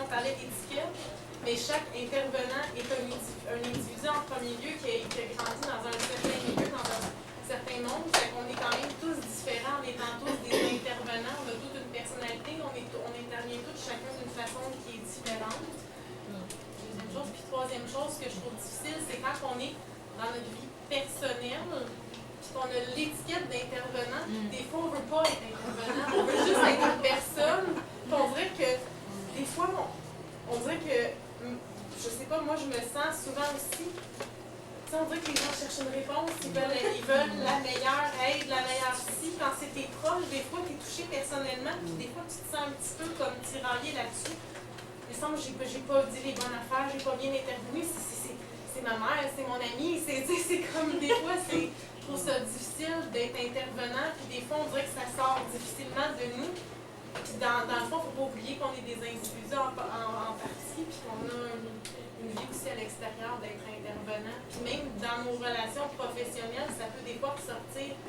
on parlait d'étiquette, mais chaque intervenant est un individu en premier lieu qui a grandi dans un certain milieu, dans un certain monde. Fait qu'on est quand même tous différents, en étant tous des intervenants, on a toute une personnalité, on intervient tous chacun d'une façon qui est différente. Deuxième chose. Puis troisième chose que je trouve difficile, c'est quand on est dans notre vie personnelle, puis qu'on a l'étiquette d'intervenant, des fois on veut pas être intervenant, on veut juste être une personne, puis on dirait que des fois, on dirait que, je sais pas, moi je me sens souvent aussi, on dirait que les gens cherchent une réponse, ils veulent la meilleure aide, la meilleure psy. Quand c'est tes proches, des fois tu es touché personnellement, puis des fois tu te sens un petit peu comme tiraillé là-dessus. Il me semble que j'ai pas dit les bonnes affaires, j'ai pas bien intervenu, c'est ma mère, c'est mon amie, c'est comme des fois, je trouve ça difficile d'être intervenant, puis des fois on dirait que ça sort difficilement de nous. Puis dans le fond, il ne faut pas oublier qu'on est des individus en partie, puis qu'on a une vie aussi à l'extérieur d'être intervenant. Puis même dans nos relations professionnelles, ça peut des fois ressortir.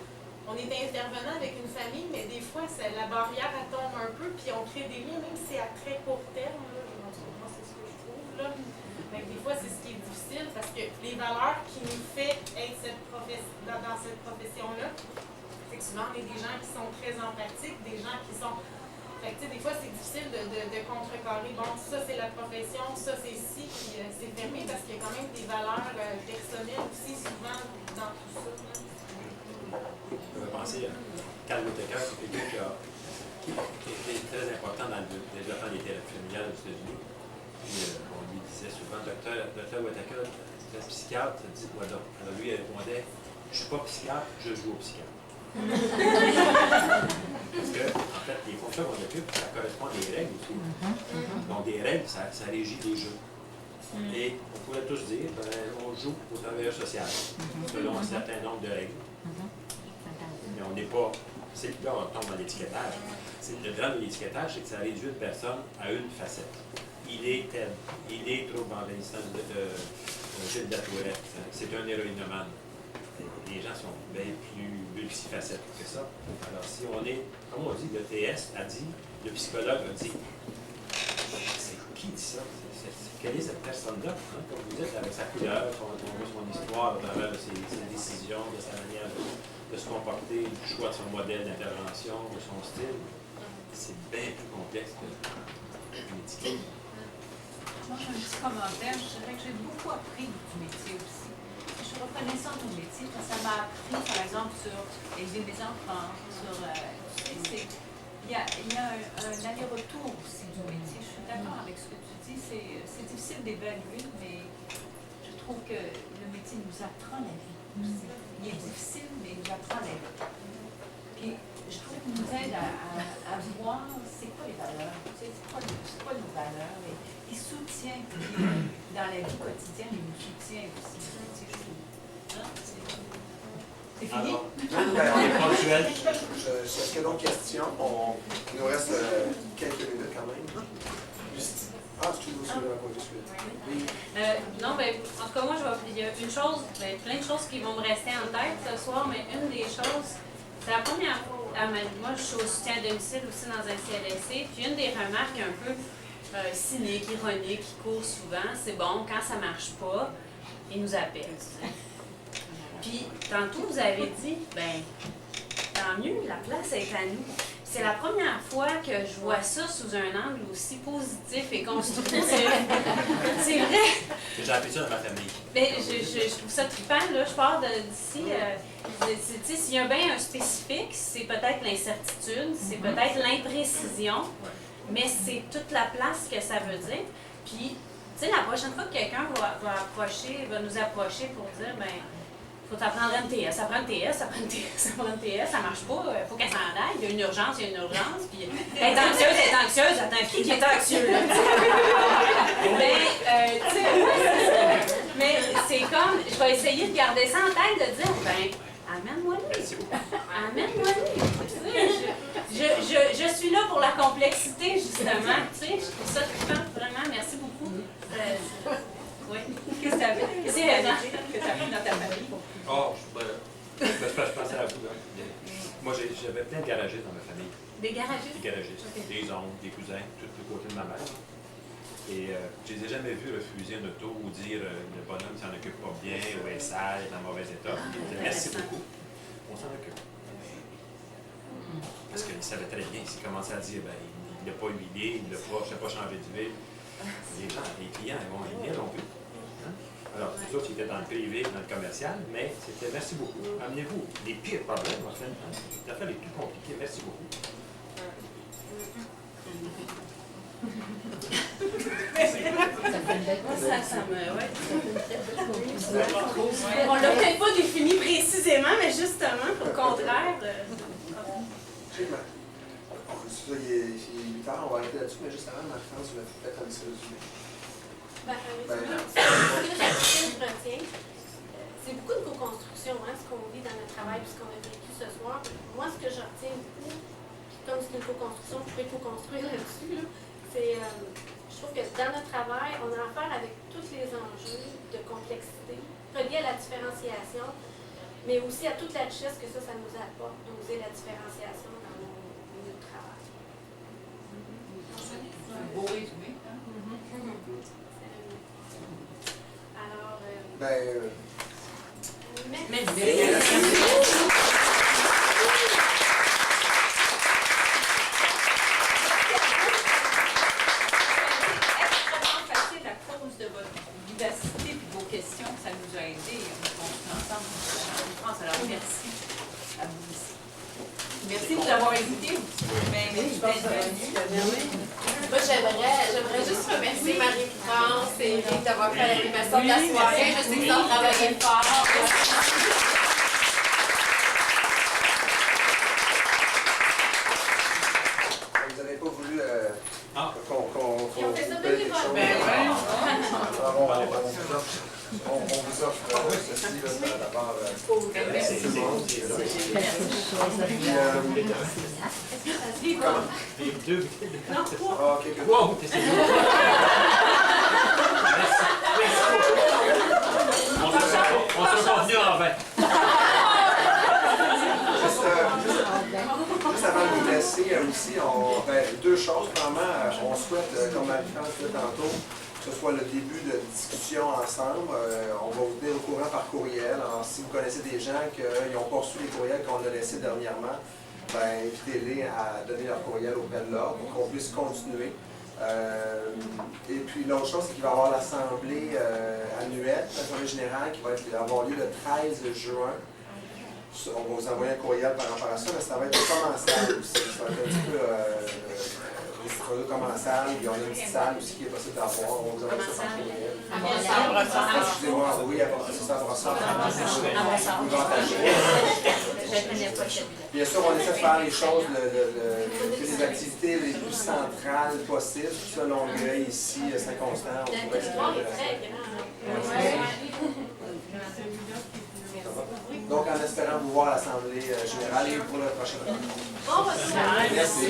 On est intervenant avec une famille, mais des fois, la barrière elle tombe un peu, puis on crée des liens, même si c'est à très court terme. Là, moi, c'est ce que je trouve. Là. Mais des fois, c'est ce qui est difficile, parce que les valeurs qui nous fait être dans cette profession-là, c'est que souvent, on est des gens qui sont très empathiques, des gens qui sont... Fait que, des fois, c'est difficile de contrecarrer. Bon, ça, c'est la profession, ça, c'est ci, puis c'est fermé parce qu'il y a quand même des valeurs personnelles aussi, souvent, dans tout ça. Je vais penser à Carl Whittaker, c'est quelqu'un qui a été très important dans le développement des thérapies familiales aux États-Unis. Puis, on lui disait souvent, docteur Whittaker, c'est psychiatre, dites-moi donc. Alors lui, il répondait, je ne suis pas psychiatre, je joue au psychiatre. Parce que, en fait, les fonctions qu'on occupe, ça correspond à des règles aussi. Donc, des règles, ça régit des jeux. Et on pourrait tous dire, on joue au travailleur social, selon un certain nombre de règles. Mais on n'est pas. Là, on tombe dans l'étiquetage. Le drame de l'étiquetage, c'est que ça réduit une personne à une facette. Il est tel, il est trouble dans l'instance de Gilles de la Tourette, c'est un héroïnomane. Les gens sont bien plus multifacettes que ça. Alors, si on est, comme on dit, le TS a dit, le psychologue a dit, c'est qui dit ça? Quelle est cette personne-là? Hein? Comme vous dites, avec sa couleur, son histoire, à travers ses décisions, de sa manière de se comporter, du choix de son modèle d'intervention, de son style, c'est bien plus complexe qu'une étiquette. Moi, j'ai un petit commentaire. Je dirais que j'ai beaucoup appris du métier aussi. Je suis reconnaissante au métier, parce que ça m'a appris, par exemple, sur élever mes enfants, sur... il y a un aller-retour aussi du métier. Je suis d'accord avec ce que tu dis. C'est difficile d'évaluer, mais je trouve que le métier nous apprend la vie aussi. Il est difficile, mais il nous apprend la vie. Puis, je trouve qu'il nous aide à voir c'est quoi les valeurs, c'est quoi nos valeurs. Et il soutient, dans la vie quotidienne, il nous soutient aussi. C'est fini? Alors, on est ponctuel. Est-ce qu'il y a d'autres questions? Il nous reste quelques minutes quand même. Excusez-moi, oui. Non, ben, en tout cas, moi, il y a une chose, plein de choses qui vont me rester en tête ce soir, mais une des choses, c'est la première fois, moi, je suis au soutien à domicile aussi dans un CLSC, puis une des remarques un peu cyniques, ironiques, qui courent souvent, c'est bon, quand ça marche pas, ils nous appellent. Puis, tantôt, vous avez dit, ben, tant mieux, la place est à nous. C'est la première fois que je vois ça sous un angle aussi positif et constructif. C'est vrai. J'ai appris ça dans ma famille. Mais je trouve ça trippant, là. Je pars d'ici. S'il y a bien un spécifique, c'est peut-être l'incertitude, c'est peut-être l'imprécision, mais c'est toute la place que ça veut dire. Puis, tu sais, la prochaine fois que quelqu'un va nous approcher pour dire, ben, faut t'apprendre un TS, ça prend un TS, ça prend un TS, ça prend un TS, ça marche pas, faut qu'elle s'en aille, il y a une urgence, puis elle est anxieuse, attends, qui est anxieux, là? Mais c'est comme, je vais essayer de garder ça en tête, de dire, ben, amène-moi-les. Amène-moi-les. Je suis là pour la complexité, justement, tu sais, je trouve ça trippant, vraiment, merci beaucoup. Oui. Qu'est-ce que tu avais? Qu'est-ce que tu as appris dans ta famille? Oh, je pensais à vous. Là. Moi, j'avais plein de garagistes dans ma famille. Des garagistes? Des garagistes, okay. Des oncles, des cousins, tout le côté de ma mère. Et je les ai jamais vus refuser une auto ou dire le bonhomme s'en occupe pas bien ou est sale, est en mauvais état. Ils disaient merci beaucoup, on s'en occupe. Parce qu'ils savaient très bien, s'ils commençaient à dire ben, il n'a pas huilé, il n'a pas, je sais pas changé d'huile. Les gens, les clients, ils l'ont vu. Hein? Alors, c'est sûr qu'ils étaient dans le privé, dans le commercial, mais c'était merci beaucoup. Amenez-vous les pires problèmes, les affaires les plus compliquées, merci beaucoup. On l'a peut-être pas défini précisément, mais justement, au contraire. Il est 8 heures, on va arrêter là-dessus, mais juste avant, Marie-France, je vais peut-être aller se résumer. Ce que je retiens, c'est beaucoup de co-construction, hein, ce qu'on vit dans notre travail, puis ce qu'on a vécu ce soir. Moi, ce que je retiens beaucoup, comme c'est une co-construction, je pourrais co-construire là-dessus, là, c'est, je trouve que dans notre travail, on a affaire avec tous les enjeux de complexité, reliés à la différenciation, mais aussi à toute la richesse que ça nous apporte, d'oser la différenciation dans nos milieux de travail. Un beau résumé. Hein? Alors, Merci. Ça nous a aidés, on est ensemble en France. Alors merci à vous aussi. Merci de nous avoir invités aussi. Merci d'être venus. Moi, j'aimerais juste remercier Marie-France et Eric d'avoir fait l'animation de la soirée. Je sais qu'ils ont travaillé fort. Vous n'avez pas voulu Ils ont fait ça bénévolement. On vous offre ceci d'abord. C'est bon. Les deux. Non, trois. Ah, ok, good. Wow, c'est bon. On se revenu en vain. Juste avant de vous laisser aussi, deux choses. Premièrement, on souhaite, comme Marie-France disait tantôt, que ce soit le début de discussion ensemble. On va vous tenir au courant par courriel. Alors, si vous connaissez des gens qui n'ont pas reçu les courriels qu'on a laissés dernièrement, ben, invitez-les à donner leur courriel auprès de l'ordre pour qu'on puisse continuer. Et puis l'autre chose, c'est qu'il va y avoir l'assemblée annuelle, l'assemblée générale, qui va avoir lieu le 13 juin. On va vous envoyer un courriel par rapport à ça, mais ça va être commensal aussi. Ça va être un petit peu commensal. Il y en a une petite salle aussi qui est possible d'avoir. On va vous envoyer ça par courriel. Excusez-moi, oui, c'est ça, bien sûr, on essaie de faire les choses, les activités les plus centrales possibles. Tout ça, Longueuil, ici, Saint-Constant, on pourrait donc, en espérant vous voir à l'Assemblée générale et pour la prochaine rencontre. Bon, Merci.